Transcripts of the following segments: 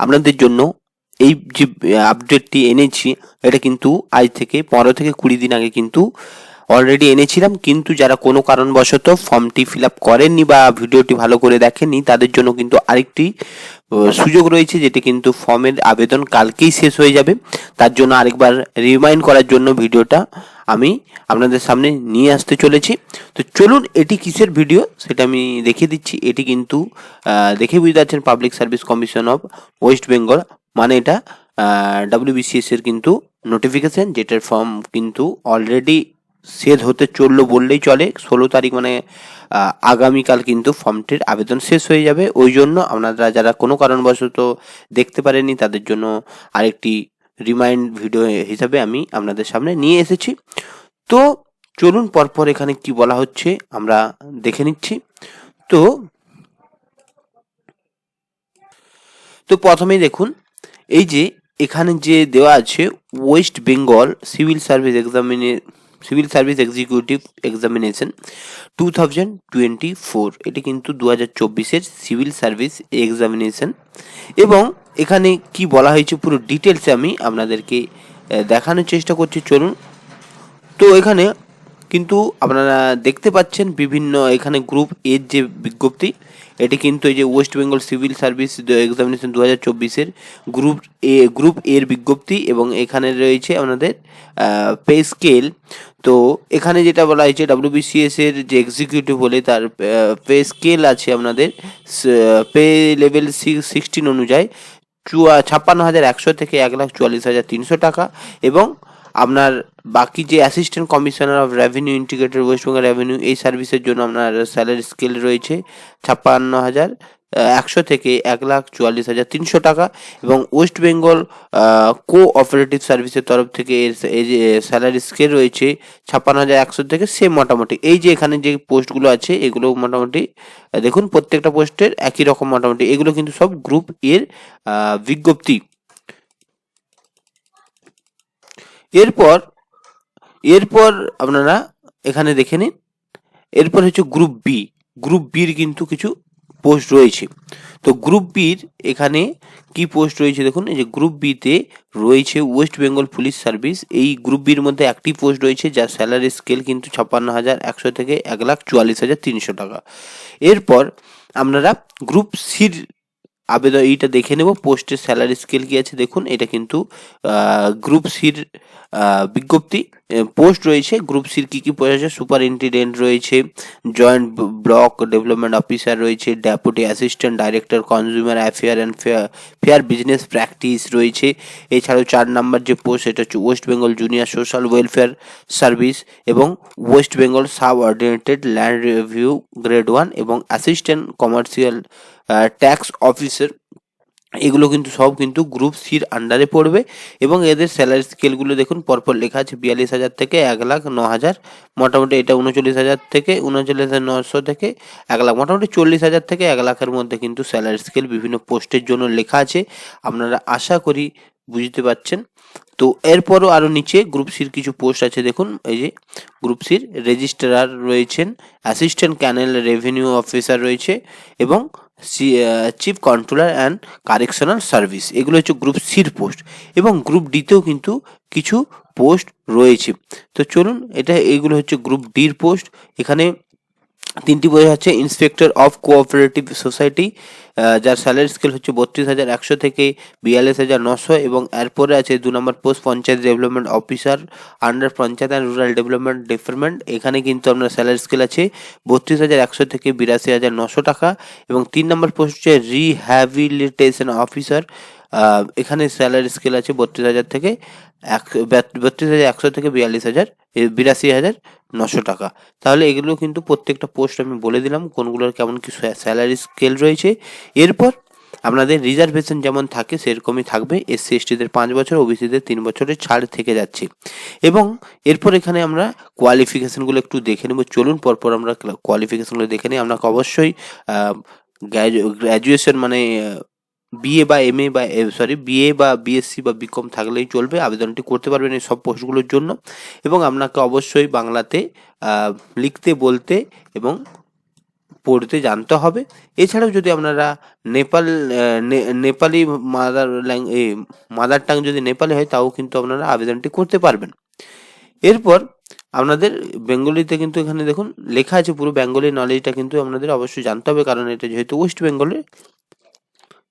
আপনাদের জন্য এই যে আপডেটটি এনেছি, এটা কিন্তু আজ থেকে 15 থেকে 20 দিন আগে কিন্তু অলরেডি এনেছিলাম, কিন্তু যারা কোনো কারণবশত ফর্মটি ফিল আপ করেননি বা ভিডিওটি ভালো করে দেখেননি, তাদের জন্য কিন্তু আরেকটি সুযোগ রয়েছে, যেটি কিন্তু ফর্মের আবেদন কালকেই শেষ হয়ে যাবে। তার জন্য আরেকবার রিমাইন্ড করার জন্য ভিডিওটা আমি আপনাদের সামনে নিয়ে আসতে চলেছি। তো চলুন, এটি কিসের ভিডিও সেটা আমি দেখিয়ে দিচ্ছি। এটি কিন্তু দেখে বুঝতে পারছেন public service commission of West Bengal, মানে এটা WBCS এর কিন্তু নোটিফিকেশন, যেটার ফর্ম কিন্তু অলরেডি শেষ হতে চললো বললেই চলে। 16 তারিখ মানে আগামীকাল কিন্তু ফর্মটির আবেদন শেষ হয়ে যাবে। ওই জন্য আপনারা যারা কোনো কারণবশত দেখতে পারেননি, তাদের জন্য আরেকটি রিমাইন্ড ভিডিও হিসাবে আমি আপনাদের সামনে নিয়ে এসেছি। তো চলুন, পরপর এখানে কি বলা হচ্ছে আমরা দেখে নিচ্ছি। তো প্রথমেই দেখুন, এই যে এখানে যে দেওয়া আছে West Bengal civil service executive examination 2024, এটি কিন্তু 2024-এর সিভিল সার্ভিস এক্সামিনেশন। এবং এখানে কি বলা হয়েছে পুরো ডিটেলসে আমি আপনাদেরকে দেখানোর চেষ্টা করছি। চলুন। তো এখানে কিন্তু আপনারা দেখতে পাচ্ছেন বিভিন্ন, এখানে গ্রুপ এর যে বিজ্ঞপ্তি, এটি কিন্তু এই যে West Bengal civil service examination 2024-এর গ্রুপ এর বিজ্ঞপ্তি, এবং এখানে রয়েছে আপনাদের পে স্কেল। তো এখানে যেটা বলা হয়েছে WBCS এর যে এক্সিকিউটিভ বলে, তার পে স্কেল আছে আপনাদের পে লেভেল 16 অনুযায়ী 56,100 থেকে 1,44,300 টাকা। এবং আপনার বাকি যে assistant commissioner of revenue integrated West Bengal revenue, এই সার্ভিসের জন্য আপনার স্যালারি স্কেল রয়েছে 56,100 থেকে 1,44,300 টাকা। এবং ওয়েস্ট বেঙ্গল কোঅপারেটিভ সার্ভিসের তরফ থেকে এই যে স্যালারি স্কেল রয়েছে 56,100 থেকে, সে মোটামুটি এই যে এখানে যে পোস্টগুলো আছে এগুলো মোটামুটি দেখুন প্রত্যেকটা পোস্টের একই রকম মোটামুটি। এগুলো কিন্তু সব গ্রুপ এর বিজ্ঞপ্তি। এরপর আপনারা এখানে দেখে নিন। এরপর হচ্ছে গ্রুপ বির কিন্তু কিছু পোস্ট রয়েছে। তো গ্রুপ বির এখানে কি পোস্ট রয়েছে দেখুন, এই যে গ্রুপ বিতে রয়েছে ওয়েস্ট বেঙ্গল পুলিশ সার্ভিস। এই গ্রুপ বির মধ্যে একটি পোস্ট রয়েছে যার স্যালারি স্কেল কিন্তু 56,100 থেকে 1,44,300 টাকা। এরপর আপনারা গ্রুপ সির আবেদন এইটা দেখে নেব, পোস্টের স্যালারি স্কেল কি আছে দেখুন। এটা কিন্তু গ্রুপ সির বিজ্ঞপ্তি। পোস্ট রয়েছে গ্রুপ সির কি কি পোস্ট আছে, সুপারিনটেন্ডেন্ট রয়েছে, জয়েন্ট ব্লক ডেভেলপমেন্ট অফিসার রয়েছে, deputy assistant director consumer affair and fair business practice রয়েছে। এছাড়াও 4 নম্বর যে পোস্ট, সেটা হচ্ছে West Bengal junior social welfare service এবং West Bengal subordinated land review grade 1 এবং অ্যাসিস্ট্যান্ট কমার্শিয়াল ট্যাক্স অফিসার। এগুলো কিন্তু সব কিন্তু গ্রুপ সির আন্ডারে পড়বে। এবং এদের স্যালারি স্কেলগুলো দেখুন পরপর লেখা আছে 42,000 থেকে 1,09,000, মোটামুটি এটা 39,000 থেকে 39,900 থেকে 1,00,000, মোটামুটি 40,000 থেকে 1,00,000-এর মধ্যে কিন্তু স্যালারি স্কেল বিভিন্ন পোস্টের জন্য লেখা আছে। আপনারা আশা করি বুঝতে পারছেন। তো এরপরও আরও নিচে গ্রুপ সির কিছু পোস্ট আছে দেখুন। এই যে গ্রুপ সির রেজিস্ট্রার রয়েছেন, অ্যাসিস্ট্যান্ট ক্যানেল রেভিনিউ অফিসার রয়েছে এবং chief controller and correctional service. এগুলো হচ্ছে গ্রুপ সির পোস্ট। এবং গ্রুপ ডিতেও কিন্তু কিছু পোস্ট রয়েছে। তো চলুন, এইগুলো হচ্ছে গ্রুপ ডির পোস্ট। এখানে 3টি পোস্ট হচ্ছে ইন্সপেক্টর অফ কোঅপারেটিভ সোসাইটি, যার স্যালারি স্কেল হচ্ছে 32,100 থেকে 42,900। এবং এরপরে আছে 2 number post panchayat development officer under panchayat and rural development department. এখানে কিন্তু আপনার স্যালারি স্কেল আছে 32,100 থেকে 82,900 টাকা। এবং 3 নম্বর পোস্ট হচ্ছে রিহ্যাবিলিটেশন অফিসার, এখানে স্যালারি স্কেল আছে 32,000 থেকে 32,100 থেকে 82,900 টাকা। তাহলে এগুলো কিন্তু প্রত্যেকটা পোস্ট আমি বলে দিলাম কোনগুলোর কেমন কি স্যালারি স্কেল রয়েছে। এরপর আপনাদের রিজার্ভেশন যেমন থাকে সেরকমই থাকবে। SC STদের 5 বছর, OBCদের 3 বছরের ছাড় থেকে যাচ্ছে। এবং এরপর এখানে আমরা কোয়ালিফিকেশনগুলো একটু দেখে নেব। চলুন পরপর আমরা কোয়ালিফিকেশনগুলো দেখে নিই। আপনাকে অবশ্যই গ্র্যাজুয়েশন মানে বিএ বা BSc বা BCom থাকলেই চলবে, আবেদনটি করতে পারবেন এই সব পোস্টগুলোর জন্য। এবং আপনাকে অবশ্যই বাংলাতে লিখতে, বলতে এবং পড়তে জানতে হবে। এছাড়াও যদি আপনারা নেপালি মাদার টাং যদি নেপালি হয় তাও কিন্তু আপনারা আবেদনটি করতে পারবেন। এরপর আপনাদের বেঙ্গলিতে কিন্তু এখানে দেখুন লেখা আছে, পুরো বেঙ্গলি নলেজটা কিন্তু আপনাদের অবশ্যই জানতে হবে, কারণ এটা যেহেতু ওয়েস্ট বেঙ্গলে।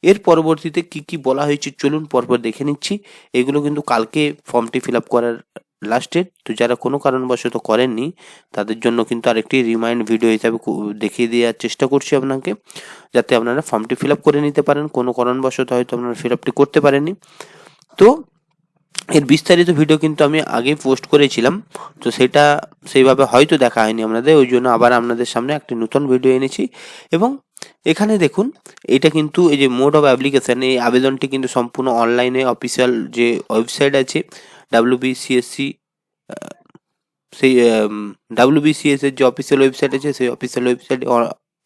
এর পরবর্তীতে কি কি বলা হয়েছে চলুন পরপর দেখে নিচ্ছি। এগুলো কিন্তু কালকে ফর্মটি ফিল আপ করার লাস্ট ডেট, তো যারা কোনো কারণবশত করেননি তাদের জন্য কিন্তু আরেকটি রিমাইন্ড ভিডিও হিসাবে দেখিয়ে দেওয়ার চেষ্টা করছি আপনাকে, যাতে আপনারা ফর্মটি ফিল আপ করে নিতে পারেন। কোনো কারণবশত হয়তো আপনারা ফিল আপটি করতে পারেননি, তো এর বিস্তারিত ভিডিও কিন্তু আমি আগে পোস্ট করেছিলাম, তো সেটা সেইভাবে হয়তো দেখা হয়নি আপনাদের, ওই জন্য আবার আপনাদের সামনে একটি নতুন ভিডিও এনেছি। এবং এখানে দেখুন এটা কিন্তু এই যে মোড অফ অ্যাপ্লিকেশন, এই আবেদনটি কিন্তু সম্পূর্ণ অনলাইনে অফিসিয়াল যে ওয়েবসাইট আছে WBCSC, সেই WBCS এর যে অফিসিয়াল ওয়েবসাইট আছে সেই অফিসিয়াল ওয়েবসাইটে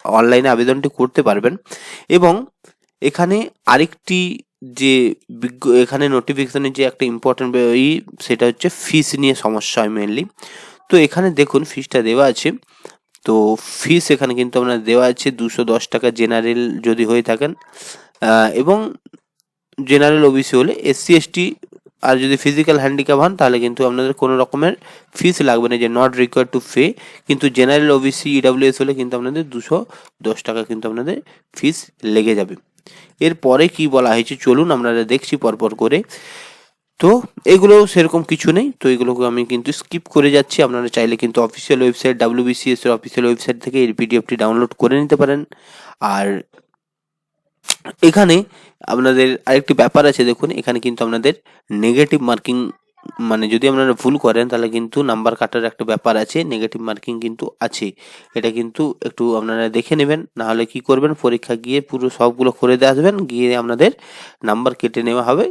অনলাইনে আবেদনটি করতে পারবেন। এবং এখানে আরেকটি যে এখানে নোটিফিকেশনের যে একটা ইম্পর্টেন্ট সেটা হচ্ছে ফিস নিয়ে সমস্যা হয় মেনলি। তো এখানে দেখুন ফিসটা দেওয়া আছে, তো ফিস এখানে কিন্তু আপনার দেওয়া আছে 210 টাকা জেনারেল যদি হয়ে থাকেন, এবং জেনারেল OBC হলে, SC ST আর যদি ফিজিক্যাল হ্যান্ডিক্যাপ হন তাহলে কিন্তু আপনাদের কোনো রকমের ফিস লাগবে না, যে নট রিকোয়ার্ড টু পে। কিন্তু জেনারেল OBC EWS হলে কিন্তু আপনাদের 210 টাকা কিন্তু আপনাদের ফিস লেগে যাবে। এরপরে কি বলা হয়েছে চলুন আমরা দেখছি পরপর করে। তো এগুলো সেরকম কিছু নেই, তো এগুলোকে আমি কিন্তু স্কিপ করে যাচ্ছি। আপনারা চাইলে কিন্তু অফিসিয়াল ওয়েবসাইট WBCS এর অফিসিয়াল ওয়েবসাইট থেকে এই পিডিএফটি ডাউনলোড করে নিতে পারেন। আর এখানে আপনাদের আরেকটি ব্যাপার আছে, দেখুন এখানে কিন্তু আপনাদের নেগেটিভ মার্কিং, মানে যদি আপনারা ভুল করেন তাহলে কিন্তু নাম্বার কাটার একটা ব্যাপার আছে, নেগেটিভ মার্কিং কিন্তু আছে। এটা কিন্তু একটু আপনারা দেখে নেবেন, না হলে কি করবেন পরীক্ষা গিয়ে পুরো সবগুলো করে দিয়ে আসবেন, গিয়ে আপনাদের নাম্বার কেটে নেওয়া হবে।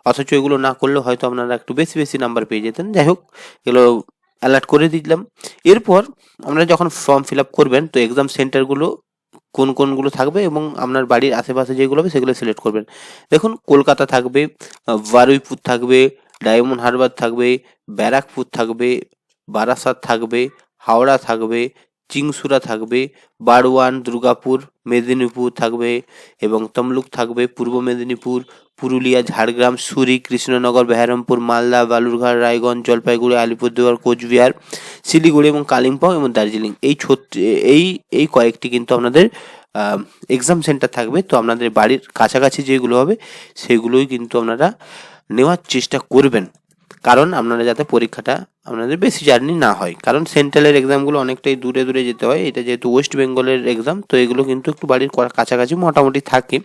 অথচ এগুলো না করলে হয়তো আপনারা একটু বেশি বেশি নাম্বার পেয়ে যেতেন। যাই হোক, এগুলো অ্যালার্ট করে দিলাম। এরপর আপনারা যখন ফর্ম ফিল আপ করবেন তো এক্সাম সেন্টারগুলো কোনগুলো থাকবে এবং আপনার বাড়ির আশেপাশে যেগুলো হবে সেগুলো সিলেক্ট করবেন। দেখুন কলকাতা থাকবে, বারুইপুর থাকবে, ডায়মন্ড হারবার থাকবে, ব্যারাকপুর থাকবে, বারাসাত থাকবে, হাওড়া থাকবে, চিংসুরা থাকবে, বারওয়ান, দুর্গাপুর, মেদিনীপুর থাকবে এবং তমলুক থাকবে, পূর্ব মেদিনীপুর, পুরুলিয়া, ঝাড়গ্রাম, সুরি, কৃষ্ণনগর, বেহারামপুর, মালদা, বালুরঘাট, রায়গঞ্জ, জলপাইগুড়ি, আলিপুরদুয়ার, কোচবিহার, শিলিগুড়ি এবং কালিম্পং এবং দার্জিলিং। এই কয়েকটি কিন্তু আপনাদের এক্সাম সেন্টার থাকবে। তো আপনাদের বাড়ির কাছাকাছি যেগুলো হবে সেগুলোই কিন্তু আপনারা নেওয়ার চেষ্টা করবেন, কারণ আপনারা যাতে পরীক্ষাটা আপনাদের বেশি জার্নি না হয়, কারণ সেন্ট্রালের এক্সামগুলো অনেকটাই দূরে দূরে যেতে হয়। এটা যেহেতু ওয়েস্ট বেঙ্গলের এক্সাম, তো এগুলো কিন্তু একটু বাড়ির কাছাকাছি মোটামুটি থাকে,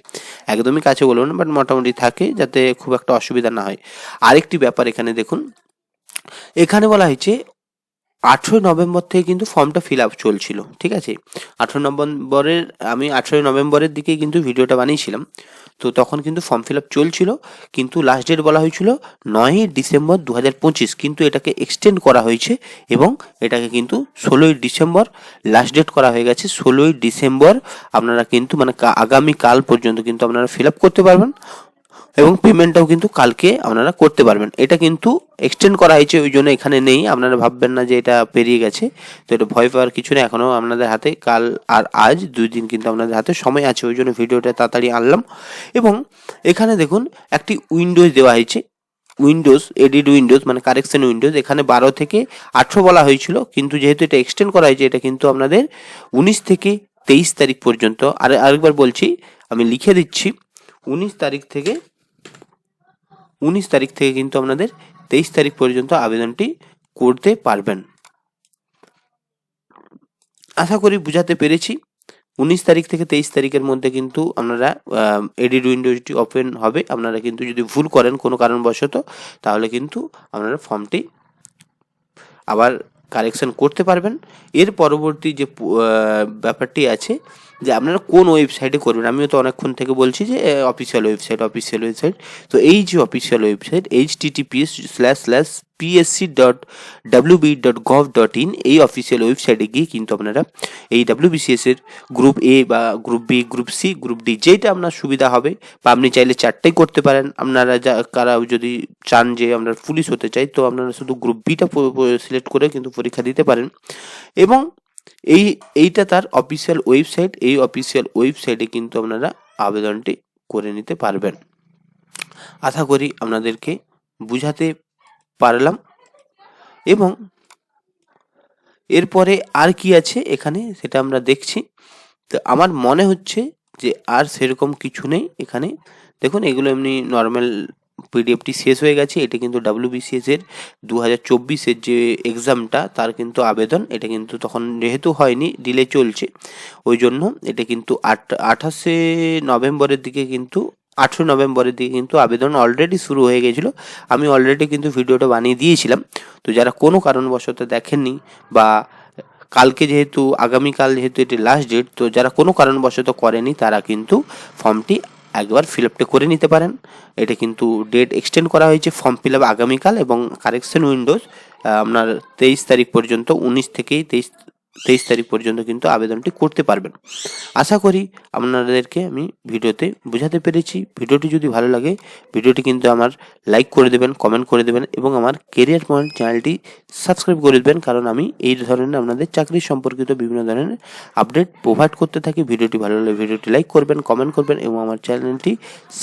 একদমই কাছে বলবো না, বাট মোটামুটি থাকে, যাতে খুব একটা অসুবিধা না হয়। আরেকটি ব্যাপার এখানে দেখুন, এখানে বলা হয়েছে 18 নভেম্বর থেকে কিন্তু ফর্মটা ফিল আপ চলছিল, ঠিক আছে। 18 নভেম্বরের দিকে কিন্তু ভিডিওটা বানিয়েছিলাম, তো তখন কিন্তু ফর্ম ফিল আপ চলছিল, কিন্তু লাস্ট ডেট বলা হয়েছিল 9ই ডিসেম্বর 2025, কিন্তু এটাকে এক্সটেন্ড করা হয়েছে এবং এটাকে কিন্তু 16ই ডিসেম্বর লাস্ট ডেট করা হয়ে গেছে। 16ই ডিসেম্বর আপনারা কিন্তু মানে আগামীকাল পর্যন্ত কিন্তু আপনারা ফিল আপ করতে পারবেন এবং পেমেন্টটাও কিন্তু কালকে আপনারা করতে পারবেন। এটা কিন্তু এক্সটেন্ড করা হয়েছে, ওই জন্য এখানে নেই, আপনারা ভাববেন না যে এটা পেরিয়ে গেছে। তো এটা ভয় পাওয়ার কিছু নেই, এখনও আপনাদের হাতে কাল আর আজ 2 দিন কিন্তু আপনাদের হাতে সময় আছে, ওই জন্য ভিডিওটা তাড়াতাড়ি আনলাম। এবং এখানে দেখুন একটি উইন্ডোজ দেওয়া হয়েছে, এডিট উইন্ডোজ মানে কারেকশন উইন্ডোজ। এখানে 12 থেকে 18 বলা হয়েছিল, কিন্তু যেহেতু এটা এক্সটেন্ড করা হয়েছে এটা কিন্তু আপনাদের 19 থেকে 23 তারিখ পর্যন্ত। আরেকবার বলছি, আমি লিখে দিচ্ছি, 19 তারিখ থেকে কিন্তু আপনাদের 23 তারিখ পর্যন্ত আবেদনটি করতে পারবেন। আশা করি বুঝাতে পেরেছি। 19 তারিখ থেকে 23 তারিখের মধ্যে কিন্তু আপনারা এডিট উইন্ডোজটি ওপেন হবে। আপনারা কিন্তু যদি ভুল করেন কোনো কারণবশত, তাহলে কিন্তু আপনারা ফর্মটি আবার কারেকশন করতে পারবেন। এর পরবর্তী যে ব্যাপারটি আছে যে আপনারা কোন ওয়েবসাইটে করবেন, আমিও তো অনেকক্ষণ থেকে বলছি যে অফিসিয়াল ওয়েবসাইট। তো এই যে অফিসিয়াল ওয়েবসাইট https://psc.wb.gov.in, এই অফিসিয়াল ওয়েবসাইটে গিয়ে কিন্তু আপনারা এই WBCS এর গ্রুপ এ বা group B, group C, group D, যেটা আপনার সুবিধা হবে, বা আপনি চাইলে 4টাই করতে পারেন। আপনারা কারা যদি চান যে আপনারা পুলিশ হতে চাই, তো আপনারা শুধু গ্রুপ বিটা সিলেক্ট করে কিন্তু পরীক্ষা দিতে পারেন। এবং এইটা তার অফিসিয়াল ওয়েবসাইট। এই অফিসিয়াল ওয়েবসাইটে কিন্তু আপনারা আবেদনটি করে নিতে পারবেন। আশা করি আপনাদেরকে বুঝাতে পারলাম। এবং এরপরে আর কি আছে এখানে সেটা আমরা দেখছি। তো আমার মনে হচ্ছে যে আর সেরকম কিছু নেই এখানে। দেখুন এগুলো এমনি নর্মাল পিডিএফটি শেষ হয়ে গেছে। এটা কিন্তু WBCS এর 2024-এর যে এক্সামটা তার কিন্তু আবেদন। এটা কিন্তু তখন যেহেতু হয়নি, ডিলে চলছে, ওই জন্য এটা কিন্তু 28শে নভেম্বরের দিকে কিন্তু 18 নভেম্বরের দিকে কিন্তু আবেদন অলরেডি শুরু হয়ে গেছিলো। আমি অলরেডি কিন্তু ভিডিওটা বানিয়ে দিয়েছিলাম। তো যারা কোনো কারণবশত দেখেননি বা কালকে যেহেতু আগামীকাল যেহেতু এটি লাস্ট ডেট, তো যারা কোনো কারণবশত করেনি তারা কিন্তু ফর্মটি একবার ফিল আপটা করে নিতে পারেন। এটা কিন্তু ডেট এক্সটেন্ড করা হয়েছে ফর্ম ফিল আপ আগামীকাল, এবং কারেকশন উইন্ডোজ আপনার 23 তারিখ পর্যন্ত, 19 থেকেই 23 তারিখ পর্যন্ত কিন্তু আবেদনটি করতে পারবেন। আশা করি আপনাদেরকে আমি ভিডিওতে বোঝাতে পেরেছি। ভিডিওটি যদি ভালো লাগে ভিডিওটি কিন্তু আমার লাইক করে দেবেন, কমেন্ট করে দেবেন এবং আমার কেরিয়ার পয়েন্ট চ্যানেলটি সাবস্ক্রাইব করে দেবেন, কারণ আমি এই ধরনের আপনাদের চাকরি সম্পর্কিত বিভিন্ন ধরনের আপডেট প্রোভাইড করতে থাকি। ভিডিওটি ভালো লাগলে ভিডিওটি লাইক করবেন, কমেন্ট করবেন এবং আমার চ্যানেলটি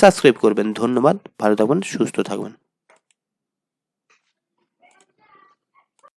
সাবস্ক্রাইব করবেন। ধন্যবাদ, ভালো থাকবেন, সুস্থ থাকবেন।